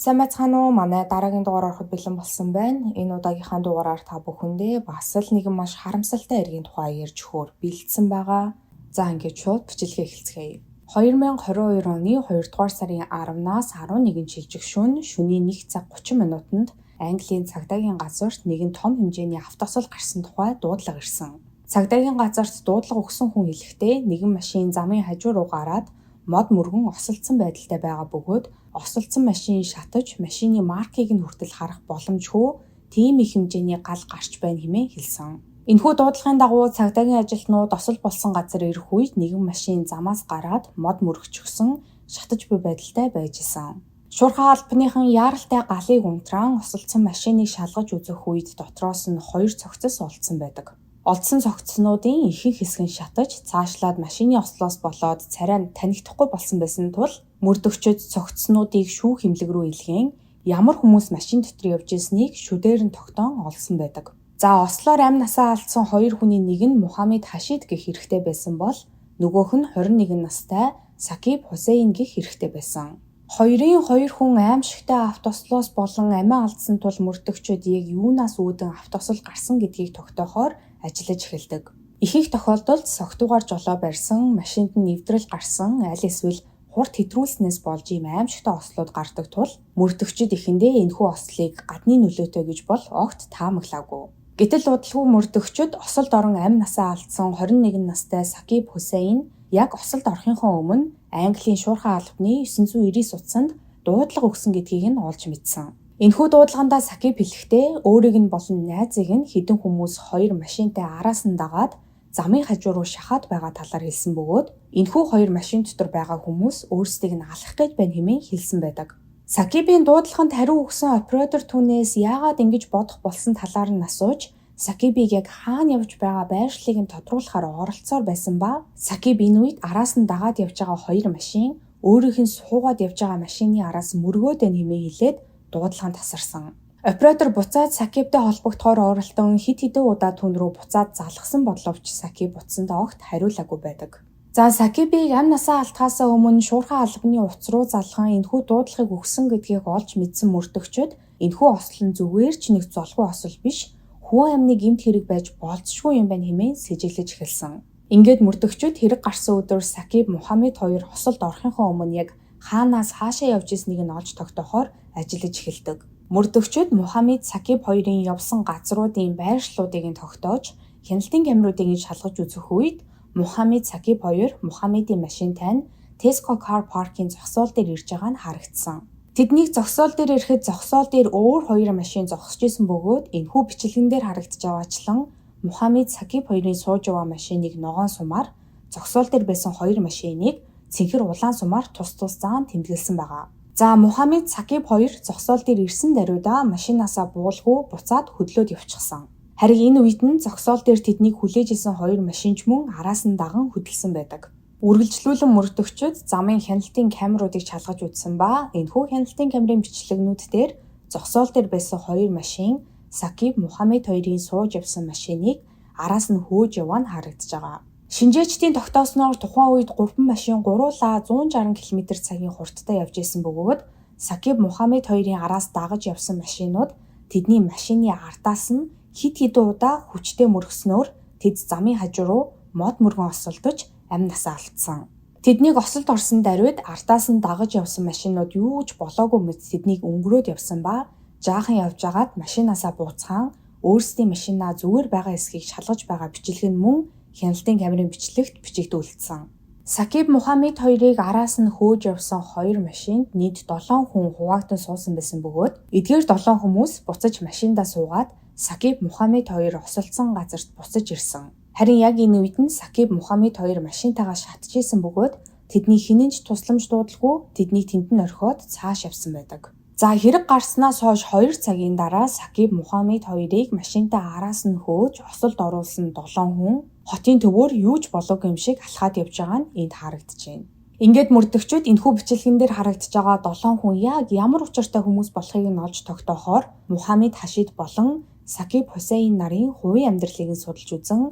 Сайн байцгаана уу? Манай дараагийн дугаар ороход бэлэн болсон байна. Энэ удаагийнхаа дугаараар та бүхэндээ бас л нэгэн маш харамсалтай иргэн тухай ярьж өгөхөөр бэлдсэн байгаа. За ингээд шууд бичлэгээ эхэлцгээе. 2022 оны 2 дугаар сарын 10-наас 11 шилжих шөнийн 1 цаг 30 минутанд Английн цагдаагийн газарт нэгэн том хэмжээний автосол гарсан тухай дуудлага ирсэн. Цагдаагийн газарт дуудлага өгсөн хүн хэлэхдээ нэгэн машин замын хажуу руу гараад мод мөргөн осолдсон байдалтай байгаа бөгөөд осолдсон машин шатаж машины маркийг нь хүртэл харах боломжгүй тийм их хэмжээний гал гарч байна хэмээн хэлсэн. Энэхүү дуудлагын дагуу цагдаагийн ажилтнууд осол болсон газар ирэх үед нэгэн машин замаас гараад мод мөргөчихсөн шатаж буй байдалтай байж исэн. Шуурхай албаныхан яаралтай галыг унтраан осолдсон машиныг шалгаж үзэх үед дотроос нь 2 цогцос олдсон байдаг. Олдсон цогцснуудын ихэнх хэсэг нь шатаж цаашлаад машины ослоос болоод царай нь танигдахгүй болсон байсан тул мөрдөгчид цогцснуудыг шүүх эмнэлэг рүү илгээн ямар хүмүүс машин дотор явж ирснийг шүдээр нь тогтоон олсон байдаг. За ослоор амь насаа алдсан 2 хүний нэг нь Мухаммед Хашид гэх хэрэгтэй байсан бол нөгөөх нь 21 настай Сакиб Хусейн гэх хэрэгтэй байсан. Хоёрын 2 хүн аимшигтай автослоос болон амиа алдсан тул мөрдөгчид яг юунаас үүдэн автосол гарсан гэдгийг тогтоохоор ажиллаж эхэлдэг. Ихэнх тохиолдолд согтуугаар жолоо барьсан, машинд нь нэвтрэл гарсан, аль эсвэл хурд хэтрүүлснээс болж ийм аимшигтай ослууд гардаг тул мөрдөгчид эхэндээ энэхүү ослыг гадны нөлөөтэй гэж бол огт таамаглаагүй. Гэтэл удалгүй мөрдөгчид осолд орон амь насаа алдсан 21 настай Сакиб Хусейн яг осолд орохынхоо өмнө Английн шуурхай албаны 990 утсанд дуудлага өгсөн гэдгийг нь олж мэдсэн. Энэхүү дуудлагандаа Сакиб хэлэхдээ өөрийг нь болон найзыг нь хэдэн хүмүүс 2 машинтай араас нь дагаад замын хажуу руу шахаад байгаа талаар хэлсэн бөгөөд энэхүү 2 машин дотор байгаа хүмүүс өөрсдийг нь алах гэж байна хэмээн хэлсэн байдаг. Сакибийн дуудлаганд хариу өгсөн оператор түүнээс яагаад ингэж бодох болсон талаар нь асууж Сакибийг яг хаана явж байгаа байршлыг нь тодруулахаар оролцоор байсан ба Сакиб энэ үед араас нь дагаад явж байгаа 2 машин өөрийнх нь суугаад явж байгаа машины араас мөргөөд байна хэмээн хэлээд дуудлаганд тасарсан. Оператор буцаад Сакибтэй холбогдохоор оролдсон хэд хэдэн удаа түн рүү буцаад залгсан бодловч Сакиб утсандаа огт хариулаагүй байдаг. За Сакибийг амь насаа алдахаасаа өмнө шуурхай албаны утас руу залган энэхүү дуудлагыг өгсөн гэдгийг олж мэдсэн мөрдөгчид энэхүү осол нь зүгээр ч нэг золгүй осол биш, хүн амны гэмт хэрэг байж болцшгүй юм байна хэмээн сэжиглэж эхэлсэн. Ингээд мөрдөгчид хэрэг гарсан өдөр Сакиб Мухаммед 2 осолд орохынхоо өмнө яг хаанаас хаашаа явж ирснийг нь олж тогтоохоор ажиллаж эхэлдэг. Мөрдөгчид Мухаммед Сакиб 2-ын явсан газруудын байршлуудыг нь тогтоож хяналтын камеруудыг нь шалгаж үзэх үед Мухаммед Сакиб 2 Мухаммедийн машинтай нь Tesco Car Park-ийн зогсоол дээр ирж байгаа нь харагдсан. Тэднийг зогсоол дээр ирэхэд зогсоол дээр өөр 2 машин зогсож исэн бөгөөд энэхүү бичлэгэн дээр харагдаж байгаачлан Мухаммед Сакиб 2-ын сууж байгаа машиныг ногоон сумаар, зогсоол дээр байсан 2 машиныг цэнхэр улаан сумаар тус заан тэмдэглэсэн байгаа. За Мухаммед Сакиб 2 зогсоол дээр ирсэн даруйдаа машинаасаа буулгүй буцаад хөдлөөд явчихсан. Харин энэ үед нь зогсоол дээр тэднийг хүлээж исэн 2 машинч мөн араас нь даган хөдөлсөн байдаг. Үргэлжлүүлэн мөрдөгчид замын хяналтын камеруудыг шалгаж үзсэн ба энэхүү хяналтын камерын бичлэгнүүд дээр зогсоол дээр байсан 2 машин Сакиб Мухаммед 2-ын сууж явсан машиныг араас нь хөөж яваа нь харагдаж байгаа. Шинжээчдийн тогтоосноор тухайн үед 3 машин гуруулаа 160 км/цагийн хурдтай явж исэн бөгөөд Сакиб Мухаммед 2-ын араас дагаж явсан машинууд тэдний машины ардаас нь хид хідэн удаа хүчтэй мөргснөөр тэд замын хажуу руу мод мөргөн осолдож амь насаа алдсан. Тэднийг осолд орсон даруйд ардаас нь дагаж явсан машинууд юу ч болоогүй мэт тэднийг өнгөрөөд явсан ба жаахан явж агаад машинаасаа буцхан өөрсдийн машинаа зүгээр байгаа эсхийг шалгаж байгаа бичлэг нь мөн хяналтын камерын бичлэгт бичигдүүлсэн. Сакиб Мухаммед 2-ыг араас нь хөөж явсан 2 машинд нийт 7 хүн хуваагдсан суусан байсан бөгөөд эдгээр 7 хүмүүс буцаж машиндаа суугаад Сакиб Мухаммед 2 осолдсон газарт буцаж ирсэн. Харин яг энэ үед нь Сакиб Мухаммед 2 машинтайгаа шатж исэн бөгөөд тэдний хинэнч тусламж дуудалгүй тэднийг тэнд нь орхиод цааш явсан байдаг. За хэрэг гарснаас хойш 2 цагийн дараа Сакиб Мухаммед 2-ыг машинтай араас нь хөөж осолд оруулсан 7 хүн хотын төвөөр юу ч болоогүй юм шиг алхаад явж байгаа нь энд харагдаж байна. Ингээд мөрдөгчид энэхүү бичлэгэн дээр харагдаж байгаа 7 хүн яг ямар учиртай хүмүүс болохыг нь олж тогтоохоор Мухаммед Хашид болон Сакиб Хусейн нарын хувийн амьдралыг нь судалж үзэн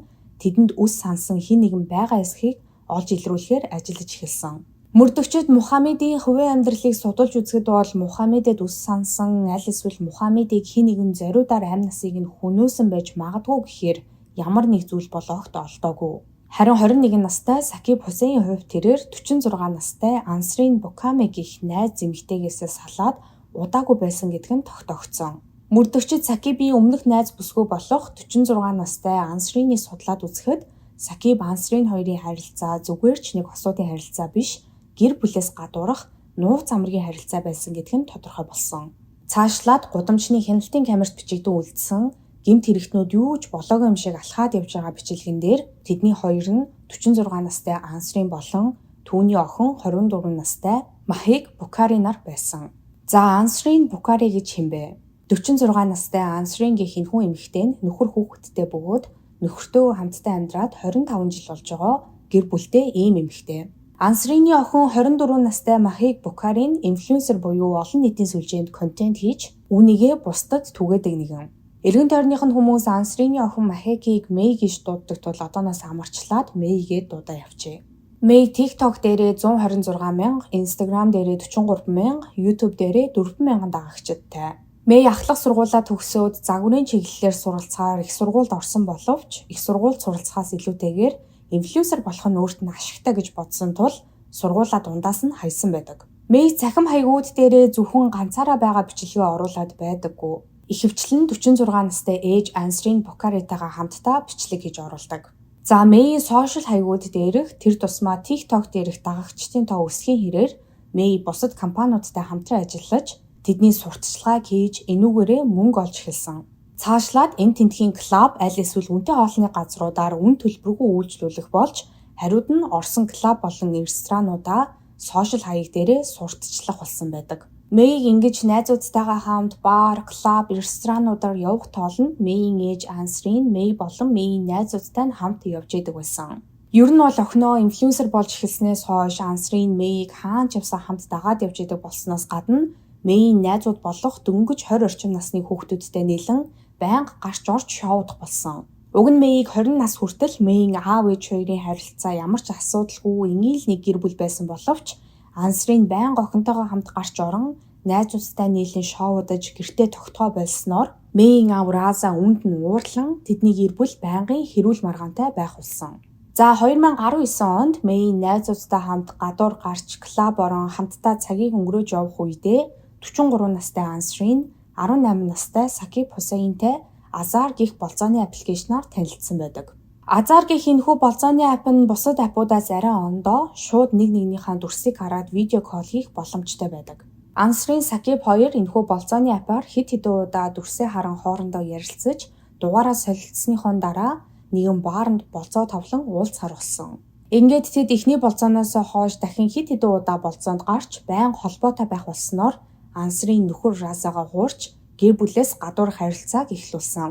тэдэнд үс сансан хэн нэгэн байгаа эсхийг олж илрүүлэхээр ажиллаж эхэлсэн. Мөрдөгчид Мухаммедийн хувийн амьдралыг судалж үзэхэд бол Мухаммедэд үс сансан аль эсвэл Мухаммедийг хэн нэгэн зориудаар амь насыг нь хөнөөсөн байж магадгүй гэхээр ямар нэг зүйл бол огт олдоогүй. Харин 21 настай Сакиб Хусейн хувьд тэрээр 46 настай Ансрин Букаме гэх найз эмэгтэйгээс салаад удаагүй байсан гэдг нь тогтоогдсон. Мөрдөгчид Сакибийн өмнөх найз бүсгүй болох 46 настай Ансриныг судлаад үзэхэд Сакиб Ансрин хоёрын харилцаа зүгээр ч нэг хосуудын харилцаа биш, гэр бүлээс гадуурх нууц амргийн харилцаа байсан гэдг нь тодорхой болсон. Цаашлаад гудамжны хяналтын камерт бичигдэн үлдсэн гэмт хэрэгтнүүд юу ч болоогүй юм шиг алхаад явж байгаа бичлэгэн дээр тэдний хоёр нь 46 настай Ансрин болон түүний охин 24 настай Махик Букари нар байсан. За Ансрин Букари гэж хэн бэ? 46 настай Ансрин гэх энэхүү эмэгтэй нь нөхөр хүүхэдтэй бөгөөд нөхөртөө хамтдаа амьдраад 25 жил болж байгаа гэр бүлтэй ийм эмэгтэй. Ансрины охин 24 настай Махик Букарин инфлюенсер буюу олон нийтийн сүлжээнд контент хийж үүнийгээ бусдад түгээдэг нэгэн. Эргэн тойрных нь хүмүүс Ансрины охин Махикийг Мэй гэж дууддаг тул одооноос амарчлаад Мэйгээд дуудаа явжээ. Мэй TikTok дээрээ 126 мянга, Instagram дээрээ 43 мянга, YouTube дээрээ 4 мянган дагагчдтай. Мэй ахлах сургуулаа төгсөөд загварын чиглэлээр суралцахаар их сургуульд орсон боловч их сургуульд суралцахаас илүүтэйгээр инфлюенсер болох нь өөрт нь ашигтай гэж бодсон тул сургуулаа дундаас нь хайсан байдаг. Мэй цахим хаягууд дээрээ зөвхөн ганцаараа байгаа бичлэгээ оруулаад байдаггүй. Ихэвчлэн 46 настай ээж Ансрин Букаритайгаа хамтдаа бичлэг хийж оруулдаг. За Мэйийн сошиал хаягууд дээрх тэр тусмаа TikTok дээрх дагагчдын тоо өсөхийн хэрээр Мэй бусад компаниудтай хамтран ажиллаж тэдний сурталчилгааг хийж энүүгээрээ мөнгө олж эхэлсэн. Цаашлаад энэ тентхийн клуб аль эсвэл үнэтэй хоолны газруудаар үн төлбөргүй үйлчлүүлэх болж хариуд нь орсон клуб болон ресторануудаа сошиал хаяг дээрээ сурталчлах болсон байдаг. Мэйг ингэж найзуудтайгаа хамт бар, клуб, ресторануудаар явах тоол нь Мэйийн ээж Ансрин, Мэй болон Мэйийн найзуудтай нь хамт явж идэг байсан. Ер нь бол охиноо инфлюенсер болж эхэлснээс хойш Ансрин Мэйг хаан ч явсан хамт дагаад явж идэг болсноос гадна Мэйийн найзууд болох дөнгөж 20 орчим насны хүүхдүүдтэй нийлэн байнга гарч орж шоудах болсон. Уг нь Мэйг 20 нас хүртэл Мэйийн аав ээж хоёрын харилцаа ямар ч асуудалгүй ингээл нэг гэр бүл байсан боловч Ансрин байнга охинтойгоо хамт гарч орон найзуудтай нийлэн шоудаж гэртээ тогтгоо болсноор Мэйийн аав Раза үнд нь уурлан тэдний гэр бүл байнгын хэрүүл маргаантай байх болсон. За 2019 онд Мэйийн найзуудтай хамт гадуур гарч клуб орон хамтдаа цагийг өнгөрөөж явах үедээ 43 настай Ансрин 18 настай Сакиб Хусейнтэй Азар гэх болзооны аппликейшнаар танилцсан байдаг. Азар гэх энэхүү болзооны апп нь бусад аппуудаас арай ондоо шууд нэг нэгнийхээ дүрсийг хараад видео колл хийх боломжтой байдаг. Ансрин Сакиб хоёр энэхүү болзооны аппаар хэд хэдэн удаа дүрсээ харан хоорондоо ярилцаж дугаараа солилцсныхон дараа нэгэн бааранд болзоо тавлан уулзахаар болсон. Ингээд тэд эхний болзооноос хойш дахин хэд хэдэн удаа болзоонд гарч байнга холбоотой байх болсноор Ансрин нөхөр Разагаа хуурч гэр бүлээс гадуурх харилцааг эхлүүлсэн.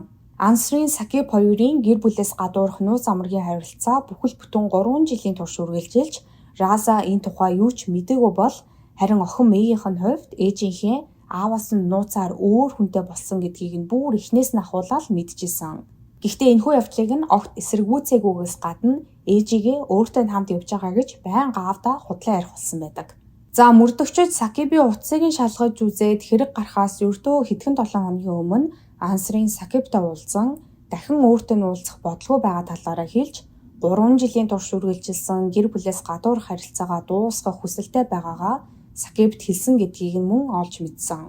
Ансрин Сакиб хоёрын гэр бүлээс гадуурх нууц амргийн харилцаа бүхэл бүтэн 3 жилийн турш үргэлжилж Раза энэ тухай юу ч мэдээгүй бол харин охин Мэйгийнх нь хувьд ээжийнхээ ааваас нь нууцаар өөр хүнтэй болсон гэдгийг нь бүр эхнээс нь ахуулаад мэдчихсэн. Гэхдээ энэхүү явдлыг нь огт эсэргүүцээгүйгээс гадна ээжигээ өөртөө хамт явж байгаа гэж байнга аавдаа худлаа ярих болсон байдаг. За мөрдөгчид Сакибийн утсыг нь шалгаж үзээд хэрэг гарахаас ердөө хэдхэн 7 хоногийн өмнө Ансрин Сакибтай уулзсан дахин өөртөө уулзах бодлого байгаа талаараа хэлж 3 жилийн турш үргэлжилсэн гэр бүлээс гадуур харилцаагаа дуусгах хүсэлтэй байгаагаа Сакибт хэлсэн гэдгийг нь мөн олж мэдсэн.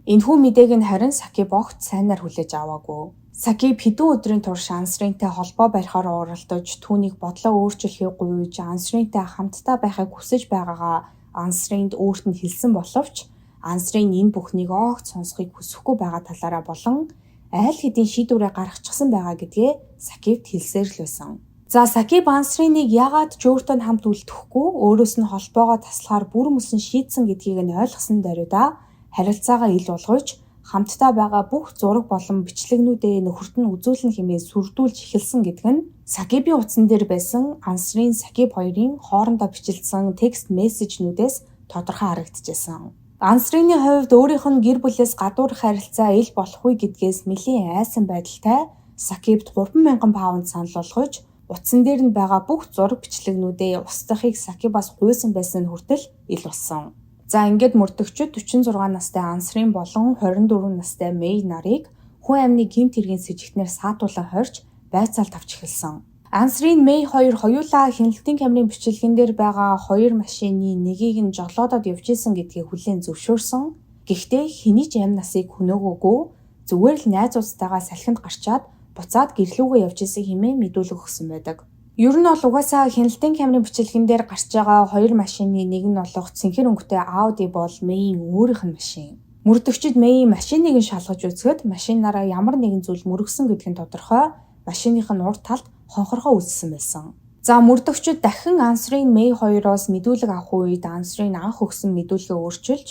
Энэхүү мэдээг нь харин Сакиб огт сайнаар хүлээж аваагүй. Сакиб хэдэн өдрийн турш Ансринтай холбоо барихаар оролдож түүнийг бодлоо өөрчлөхийг гуйж Ансринтай хамтдаа байхыг хүсэж байгаагаа Ансринд өөрт нь хэлсэн боловч Ансрин энэ бүхнийг огт сонсохыг хүсэхгүй байгаа талаараа болон айл хэдийн шийдвэрээ гаргачихсан байгаа гэдгээ Сакибт хэлсээр л байсан. За Сакиб Ансриныг яагаад ч өөртөө хамт үлдэхгүй өөрөөс нь холбоогоо таслахаар бүр мөсөн шийдсэн гэдгийг нь ойлгосон даруйда харилцаагаа ил болгож хамтдаа байгаа бүх зураг болон бичлэгнүүдээ нөхөрт нь үзүүлэн хэмээн сүрдүүлж эхэлсэн гэдэг нь Сакибийн утсан дээр байсан Ансрин Сакиб хоёрын хоорондоо бичилсэн текст мессежнүүдээс тодорхой харагдчихсан. Ансрины хувьд өөрийнх нь гэр бүлээс гадуурх харилцаа ил болох үе гэдгээс нэлийн айсан байдалтай Сакибт 3,000 паунд санал болгож утсан дээр нь байгаа бүх зураг бичлэгнүүдээ устгахыг Сакибаас гуйсан байсан нь хүртэл ил болсон. За ингээд мөрдөгчид 46 настай Ансрин болон 24 настай Мэй нарыг хүн амны гэмт хэргийн с ิจ гтнээр саатуулан хорьж байцаалт авч эхэлсэн. Ансрин Мэй хоёр хоёулаа хяналтын камерын бичлэгэн дээр байгаа хоёр машины нэгийг нь жолоодод явж исэн гэдгийг хүлээн зөвшөөрсөн. Гэхдээ хэний ч амь насыг хөнөөгөөгүй зүгээр л найзуудтайгаа салхинд гарчаад буцаад гэрлүүгээ явж исэн хэмээн мэдүүлэг өгсөн байдаг. Ер нь бол угаасаа хяналтын камерын бичлэгэн дээр гарч байгаа хоёр машины нэг нь болох цэнхэр өнгөтэй Audi бол Мэйийн өөрийнх нь машин. Мөрдөгчид Мэйийн машиныг нь шалгаж үзэхэд машинаараа ямар нэгэн зүйл мөргсөн гэдг нь тодорхой. Машиных нь урд талд хонхорхоо үлдсэн байсан. За мөрдөгчид дахин Ансрин Мэй хоёроос мэдүүлэг авах үед Ансрин анх өгсөн мэдүүлгээ өөрчилж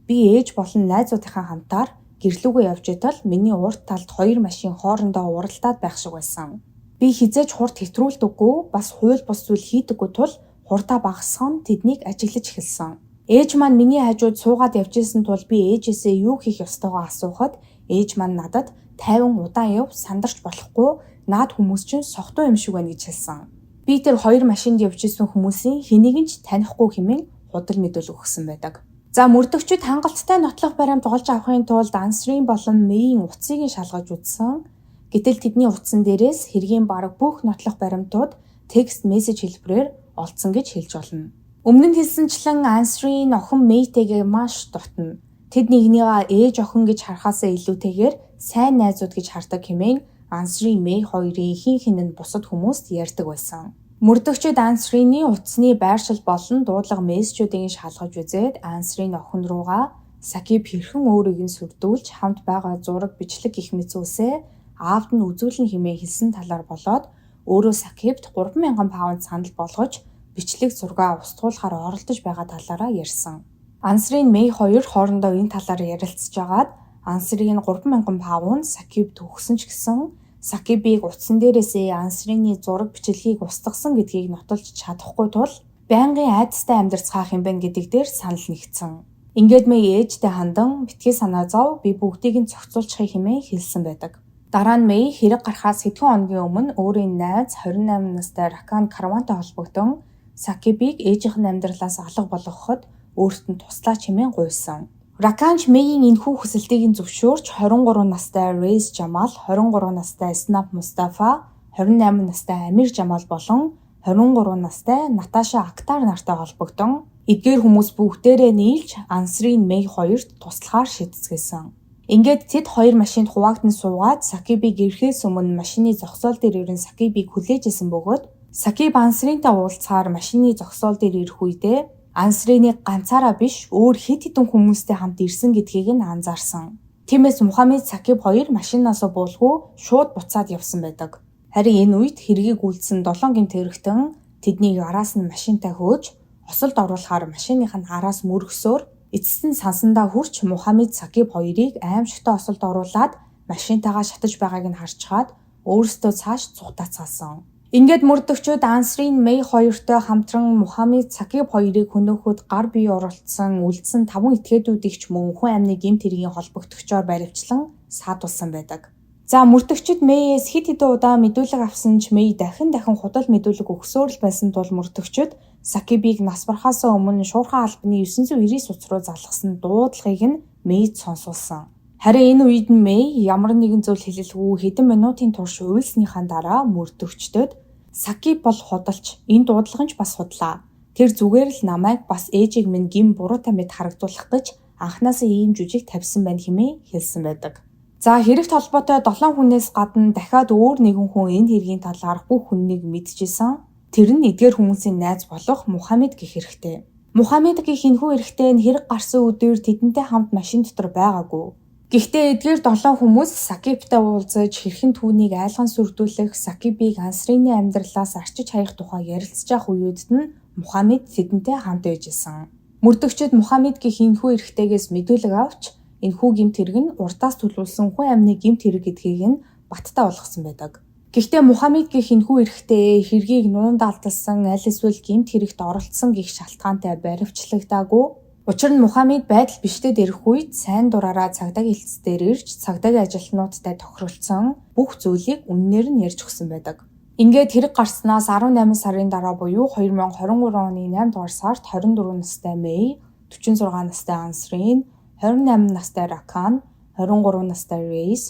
би ээж болон найзуудынхаа хамтаар гэрлүүгээ явж идэл миний урд талд хоёр машин хоорондоо уралдаад байх шиг байсан. Би хизээж хурд хэтрүүлдэггүй бас хууль бус зүйл хийдэггүй тул хурдаа багасган тэднийг ажиглаж эхэлсэн. Ээж маань миний хажууд суугаад явж исэн тул би ээжээсээ юу хийх ёстойгоо асуухад ээж маань надад 50 удаан яв сандарч болохгүй наад хүмүүс чинь сохтуу юм шиг байна гэж хэлсэн. Би тэр хоёр машинд явж исэн хүмүүсийн хэнийг нь ч танихгүй хэмээн худал мэдүүлэг өгсөн байдаг. За мөрдөгчид хангалттай нотлох баримт олж авахын тулд Ансрин болон Мэйийн утсыг нь шалгаж үзсэн. Гэтэл тэдний утсан дээрээс хэргийн бараг бүх нотлох баримтууд текст мессеж хэлбэрээр олдсон гэж хэлж болно. Өмнө нь хэлсэнчлэн Ансрин охин Мэйтэйгээ маш дутна. Тэд нэгнийгаа ээж охин гэж харахаасаа илүүтэйгээр сайн найзууд гэж хардаг хэмээн Ансрин Мэй хоёрын хин нь бусад хүмүүст ярьдаг байсан. Мөрдөгчид Ансрины утасны байршил болон дуудлага мессежүүдийг шалгаж үзээд Ансрин охин руугаа Сакиб хэрхэн өөрийг нь сүрдүүлж хамт байгаа зураг бичлэг гэх мэт зүйлсээ аавд нь үзүүлэн хэмээн хэлсэн талаар болоод өөрөө Сакибт 3,000 паунд санал болгож бичлэг зургаа устгуулахаар оролдож байгаа талаараа ярьсан. Ансрин Мэй хоёр хоорондоо энэ талаар ярилцж агаад Ансрин 3,000 паунд Сакибт өгсөн ч гэсэн Сакибыг утсан дээрээсээ Ансрины зураг бичлэгийг устгасан гэдгийг нотолж чадахгүй тул байнгын айдастай амьдрцгаах юм байна гэдэг дээр санал нэгдсэн. Ингээд Мэй ээжтэй хандан битгий санаа зов би бүгдийг нь зохицуулчихъя хэмээн хэлсэн байдаг. Дараа нь Мэй хэрэг гарахаас хэдхэн хоногийн өмнө өөрийн найз 28 настай Ракан Карвантай холбогдсон Сакибыг ээжийнх нь амьдралаас алга болгоход өөрт нь туслаач хэмээн гуйсан. Раканч Мэйийн энэхүү хүсэлтийг нь зөвшөөрч 23 настай Рейс Жамал, 23 настай Снап Мустафа, 28 настай Амир Жамал болон 23 настай Наташа Актар нартай холбогдсон. Эдгээр хүмүүс бүгдээрээ нийлж Ансрин Мэй хоёрт туслахаар шийдсэн. Ингээд тэд хоёр машинд хуваагдсан суугаад Сакибыг ирэхээс өмнө машины зогсоол дээр ирэн Сакибыг хүлээж исэн бөгөөд Сакиб Ансринтай уулзахаар машины зогсоол дээр ирэх үедээ Ансриныг ганцаараа биш өөр хэд хэдэн хүмүүстэй хамт ирсэн гэдгийг нь анзаарсан. Тиймээс Мухаммед Сакиб хоёр машинаас буулгүй шууд буцаад явсан байдаг. Харин энэ үед хэргийг үйлдсэн 7 гэмт хэрэгтэн тэднийг араас нь машинтай хөөж осолд оруулахаар машиных нь араас мөргсөөр эцэст нь сансандаа хүрч Мухаммед Сакиб хоёрыг аимшигтай осолд оруулаад машинтайгаа шатаж байгааг нь харж чаад өөрсдөө цааш цугтаацгаасан. Ингээд мөрдөгчүүд Ансрин Мэй хоёртой хамтран Мухаммед Сакиб хоёрыг хөнөөхөд гар бие оролцсон үлдсэн 5 этгээдүүдийг ч мөн хүн амны гэмт хэргийн холбогдогчоор баривчлан саадуулсан байдаг. За мөрдөгчид Мэйээс хэд хэдэн удаа мэдүүлэг авсан ч Мэй дахин худал мэдүүлэг өгсөөр л байсан тул мөрдөгчид Сакибыг нас барахаас өмнө шуурхай албаны 990 суц руу залгасан дуудлагыг нь Мэйд сонсуулсан. Харин энэ үед нь Мэй ямар нэгэн зүйл хэлэлгүй хэдэн минутын турш уйлсныхаа дараа мөрдөгчдөд Сакиб бол худалч, энэ дуудлага нь ч бас худлаа. Тэр зүгээр л намайг бас ээжийг минь гин буруутай мэд харагдуулах гэж анхнаасаа ийм жүжиг тавьсан байна хэмээн хэлсэн байдаг. За хэрэгт холбоотой 7 хүнээс гадна дахиад өөр нэгэн хүн энэ хэргийн талаар бүх хүннийг мэдчихсэн. Тэр нь эдгээр хүмүүсийн найз болох Мухаммед гэх эрэгтэй. Мухаммед гэх энэхүү эрэгтэй нь хэрэг гарсан өдөр тэдэнтэй хамт машин дотор байгаагүй. Гэхдээ эдгээр 7 хүмүүс Сакибтай уулзаж хэрхэн түүнийг айлган сүрдүүлэх, Сакибыг Ансрины амьдралаас арчиж хаях тухай ярилцж байх үеуд нь Мухаммед тэдэнтэй хамт байжсэн. Мөрдөгчид Мухаммед гэх энэхүү эрэгтэйгээс мэдүүлэг авч энэхүү гэмт хэрэг нь урдаас төлөвлөсөн хүн амны гэмт хэрэг гэдгийг нь баттай болгосон байдаг. Гэхдээ Мухаммед гэх энэхүү эрэгтэй хэргийг нуунд алдсан, аль эсвэл гэмт хэрэгт оролцсон гэх шалтгаантай баривчлагдаагүй. Учир нь Мухаммед байдал биштэд ирэх үед сайн дураараа цагдаа хэлцээр ирж цагдаагийн ажилтнуудтай тохиролцсон бүх зүйлийг үннээр нь ярьж өгсөн байдаг. Ингээд хэрэг гарснаас 18 сарын дараа буюу 2023 оны 8 дугаар сард 24 настай Мэй, 46 настай Ансрин, 28 настай Ракан, 23 настай Рейс,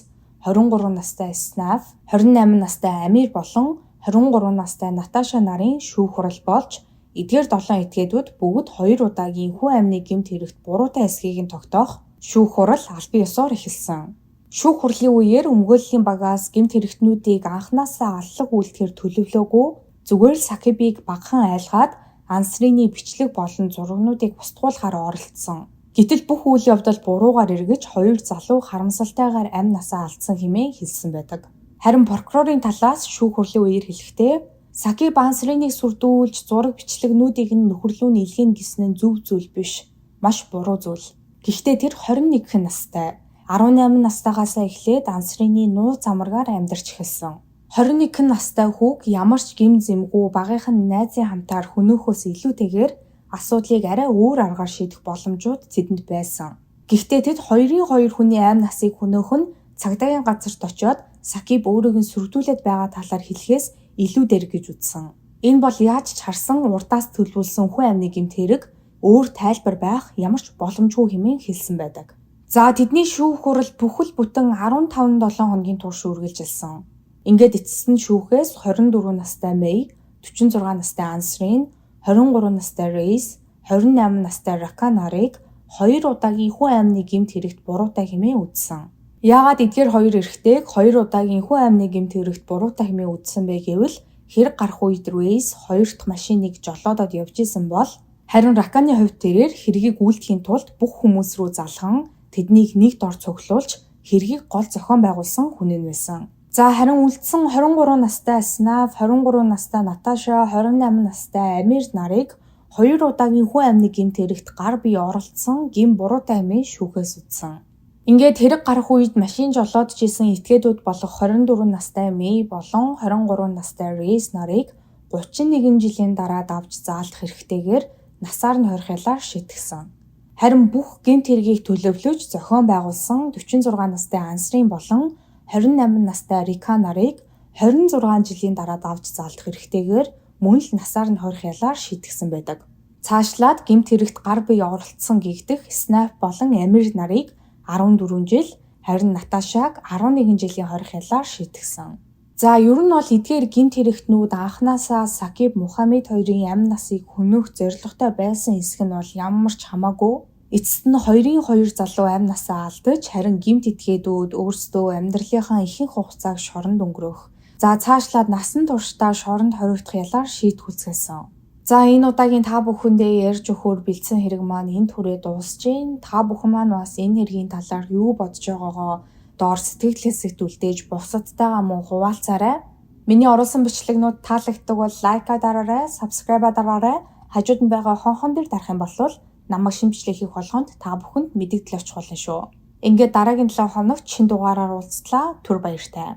23 настай Снав, 28 настай Амир болон 23 настай Наташа нарын шүүх хурал болж эдгээр 7 этгээдүүд бүгд 2 удаагийн хүн амны гэмт хэрэгт буруутай эсхийг нь тогтоох шүүх хурал албан ёсоор эхэлсэн. Шүүх хурлын үеэр өмгөөллийн багаас гэмт хэрэгтнүүдийг анхнаасаа аллах үйлдэхээр төлөвлөөгүй зүгээр л Сакибыг багахан айлгаад Ансрины бичлэг болон зурагнуудыг бусдгуулахаар оролцсон. Гэтэл бүх үйл явдал буруугаар эргэж хоёр залуу харамсалтайгаар амь насаа алдсан хэмээн хэлсэн байдаг. Харин прокурорын талаас шүүх хурлын үеэр хэлэхдээ Сакиб Ансриныг сүрдүүлж зураг бичлэгнүүдийг нь нөхөрлөө илгээнэ гэсэн нь зөв зүйл биш. Маш буруу зүйл. Гэхдээ тэр 21 настай. 18 настайгаас эхлээд Ансрины нууц амаргаар амьдарч эхэлсэн. 21 настай хүүг ямар ч гим зэмгүй багийнхан найзын хамтаар хөнөөхөөс илүүтэйгээр асуудлыг арай өөр аргаар шийдэх боломжууд тэдэнд байсан. Гэхдээ тэд 2 хүний амь насыг хөнөөх нь цагдаагийн газарт очиод Сакиб өөрийг нь сүрдүүлээд байгаа талаар хэлэхээс илүү дээр гэж үзсэн. Энэ бол яаж ч харсан урдаас төлөвлөсөн хүн амны гэмт хэрэг өөр тайлбар байх ямар ч боломжгүй хэмээн хэлсэн байдаг. За тэдний шүүх хурал бүхэл бүтэн 15-7 хоногийн турш үргэлжилсэн. Ингээд эцэст нь шүүхээс 24 настай Мэй, 46 настай Ансрин, 23 настай Рейс, 28 настай Рака нарыг 2 удаагийн хүн амны гэмт хэрэгт буруутай хэмээн үзсэн. Яагаад эдгээр хоёр эрэгтэйг 2 удаагийн хүн амны гэмт хэрэгт буруутай хэмээн үзсэн бэ гэвэл хэрэг гарах үед Рейс 2 дахь машиныг жолоодод явж исэн бол харин Раканы хувьд тэрээр хэргийг үйлдэхийн тулд бүх хүмүүс рүү залхан тэднийг нэгд ор цуглуулж хэргийг гол зохион байгуулсан хүн нь байсан. За харин үлдсэн 23 настай Снав, 23 настай Наташа, 28 настай Амир нарыг 2 удаагийн хүн амны гэмт хэрэгт гар бие оролцсон гин буруутай хэмээн шүүхээс үзсэн. Ингээд хэрэг гарах үед машин жолоодж исэн этгээдүүд болох 24 настай Мэй болон 23 настай Рейс нарыг 31 жилийн дараа давж заалдах хэрэгтэйгээр насаар нь хорихлаар шийтгсэн. Харин бүх гэмт хэргийг төлөвлөж зохион байгуулсан 46 настай Ансрин болон 28 настай Рика нарыг 26 жилийн дараа давж заалдах хэрэгтэйгээр мөн л насаар нь хорих ялаар шийтгсэн байдаг. Цаашлаад гэмт хэрэгт гар бие оролцсон гэгдэх Снап болон Амир нарыг 14 жил, харин Наташаг 11 жилийн хорих ялаар шийтгсэн. За ер нь бол эдгээр гэмт хэрэгтнүүд анхнаасаа Сакиб Мухаммед хоёрын амь насыг хөнөөх зорилготой байсан эсэх нь бол ямар ч хамаагүй эцэст нь 2 залуу амь насаа алдаж харин гэмт этгээдүүд өөрсдөө амьдралынхаа ихэнх хугацааг шоронд өнгөрөөх. За цаашлаад насан туршдаа шоронд хоригдох ялаар шийтгүүлсэн. За энэ удаагийн та бүхэндээ ярьж өгөхөөр бэлдсэн хэрэг маань энэ түрээ дуусж гин. Та бүхэн маань бас энэ хэргийн талаар юу бодож байгаагаа доор сэтгэл хэсэгт үлдээж бусадтайгаа мөн хуваалцаарай. Миний оруулсан бичлэгнүүд таалагддаг бол лайка дараарай, сабскрайба дараарай. Хажууд нь байгаа хонхон дээр дарах юм бол намайг шинэ бичлэг хийх болгонд та бүхэнд мэдэгдэл очих болно шүү. Ингээд дараагийн 7 хоногт шинэ дугаараар уулзлаа. Түр баяртай.